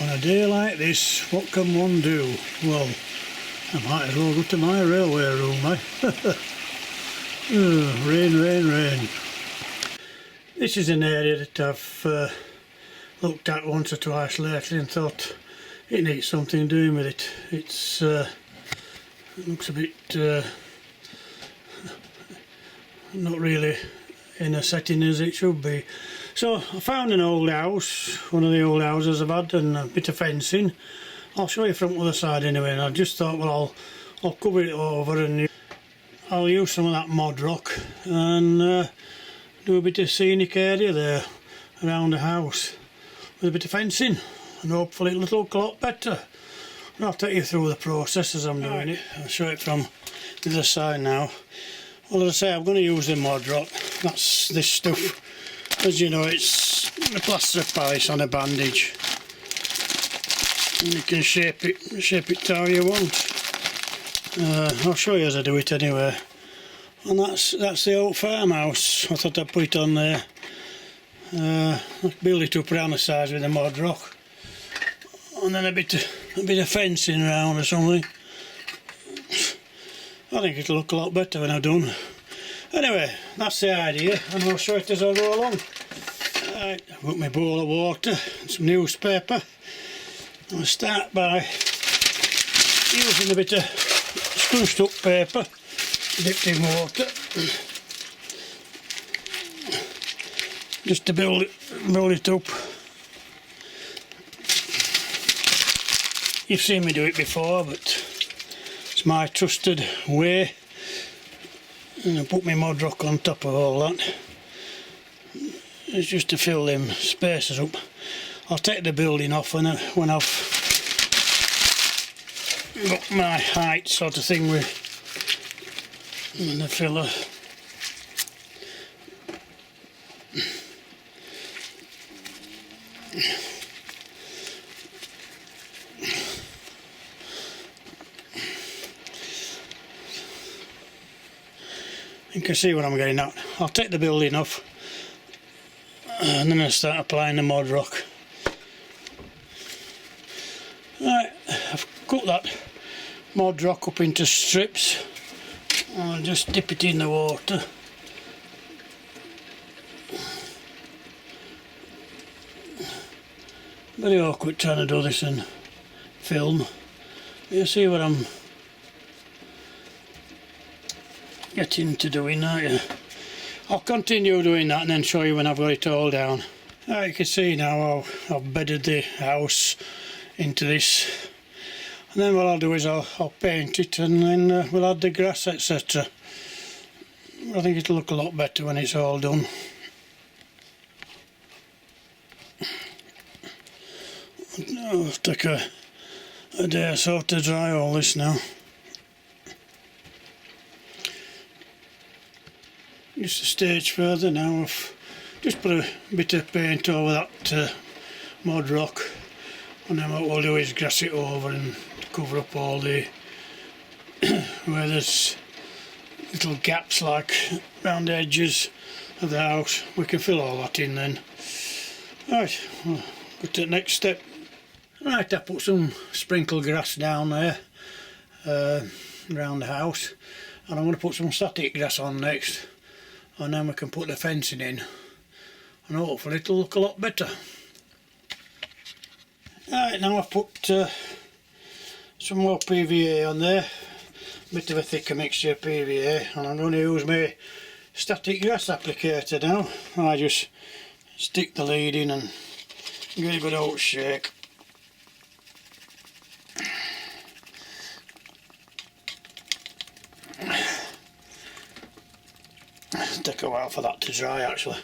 On a day like this, what can one do? Well, I might as well go to my railway room, eh? Oh, rain, rain, rain. This is an area that I've looked at once or twice lately and thought it needs something doing with it. It looks a bit not really in a setting as it should be. So I found an old house, one of the old houses I've had, and a bit of fencing. I'll show you from the other side anyway, and I just thought, well, I'll cover it over and I'll use some of that mod rock and do a bit of scenic area there around the house with a bit of fencing, and hopefully it'll look a lot better. And I'll take you through the process as I'm doing it. I'll show it from the other side now. Well, as I say, I'm going to use the mod rock. That's this stuff. As you know, it's a plaster of Paris on a bandage, and you can shape it how you want. I'll show you as I do it anyway. And that's the old farmhouse. I thought I'd put it on there. Build it up around the sides with a mod rock, and then a bit of fencing around or something. I think it'll look a lot better when I'm done. Anyway, that's the idea, and I'll show it as I go along. Right, I've got my bowl of water and some newspaper. I'll start by using a bit of scrunched up paper dipped in water, just to build it up. You've seen me do it before, but it's my trusted way. And I put my mod rock on top of all that. It's just to fill them spaces up. I'll take the building off when I've got my height sort of thing with the filler. You can see what I'm getting at. I'll take the building off and then I'll start applying the mod rock. Right, I've cut that mod rock up into strips. I'll just dip it in the water. Very awkward trying to do this in film. You see what I'm getting to doing, aren't you? I'll continue doing that and then show you when I've got it all down. You can see now I've bedded the house into this, and then what I'll do is I'll paint it, and then we'll add the grass, etc. I think it'll look a lot better when it's all done. It'll take a day or so to dry all this now. Just a stage further now, I've just put a bit of paint over that mod rock, and then what we'll do is grass it over and cover up all the where there's little gaps like round the edges of the house. We can fill all that in then. Right, we'll go to the next step. Right, I put some sprinkle grass down there around the house, and I'm going to put some static grass on next. And then we can put the fencing in, and hopefully it'll look a lot better. Right, now I've put some more PVA on there, a bit of a thicker mixture of PVA, and I'm going to use my static grass applicator now. I just stick the lead in and give it a good old shake. Take a while for that to dry actually.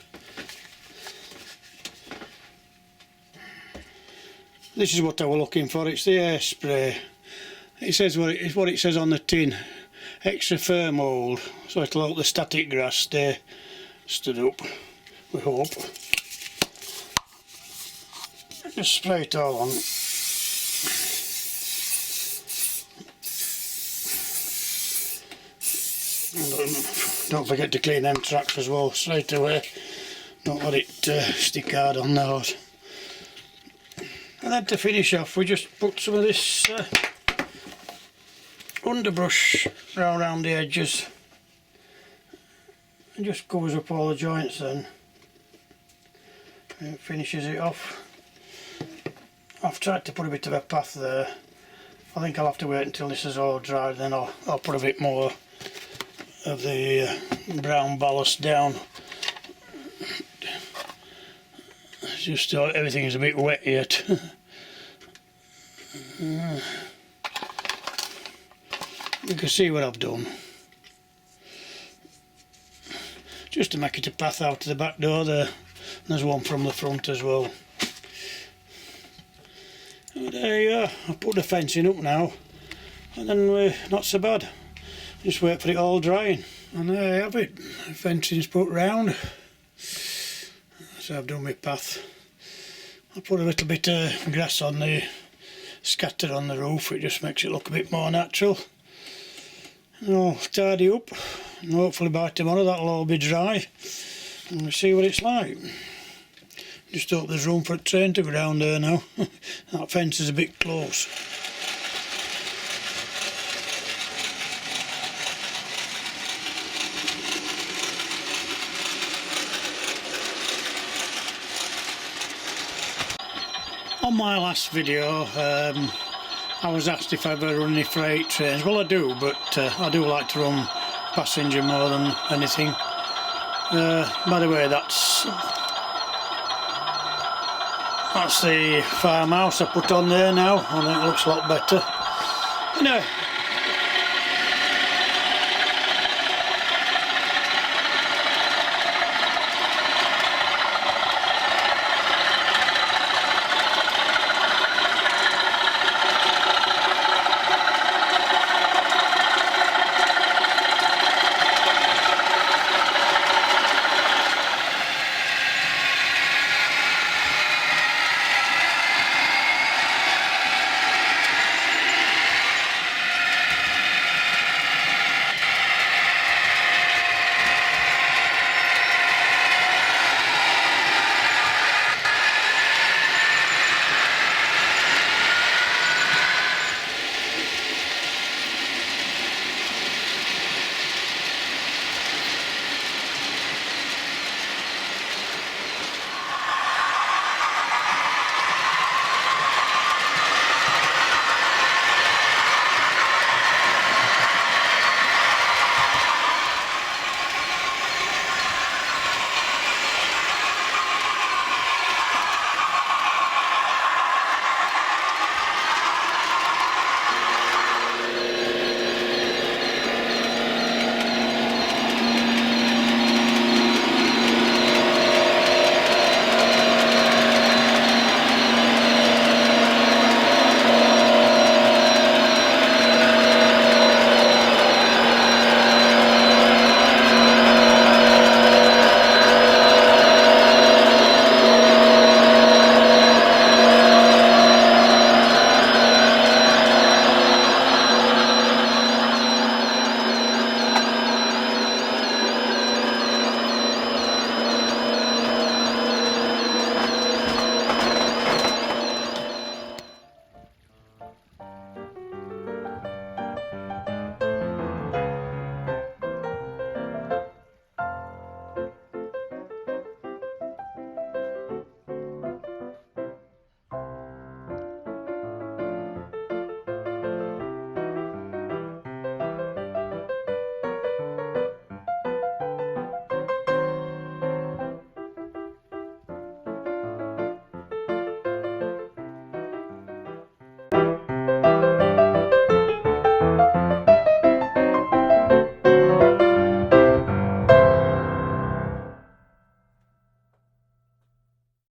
This is what I was looking for. It's the air spray. It says what it says on the tin. Extra firm hold, so it'll help the static grass stay stood up, we hope. Just spray it all on. Don't forget to clean them tracks as well straight away. Don't let it stick hard on those. And then to finish off, we just put some of this underbrush around the edges. It just covers up all the joints then. And it finishes it off. I've tried to put a bit of a path there. I think I'll have to wait until this is all dry, then I'll put a bit more of the brown ballast down. It's just everything is a bit wet yet. You can see what I've done. Just to make it a path out to the back door there. There's one from the front as well. And there you are. I've put the fencing up now, and then we're not so bad. Just wait for it all drying. And there you have it. The fencing's put round. So I've done my path. I put a little bit of grass on the scatter on the roof. It just makes it look a bit more natural. And I'll tidy up, and hopefully by tomorrow that'll all be dry, and we'll see what it's like. Just hope there's room for a train to go down there now. That fence is a bit close. On my last video, I was asked if I ever run any freight trains. Well, I do, but I do like to run passenger more than anything. By the way, that's the farmhouse I put on there now, and it looks a lot better. Anyway,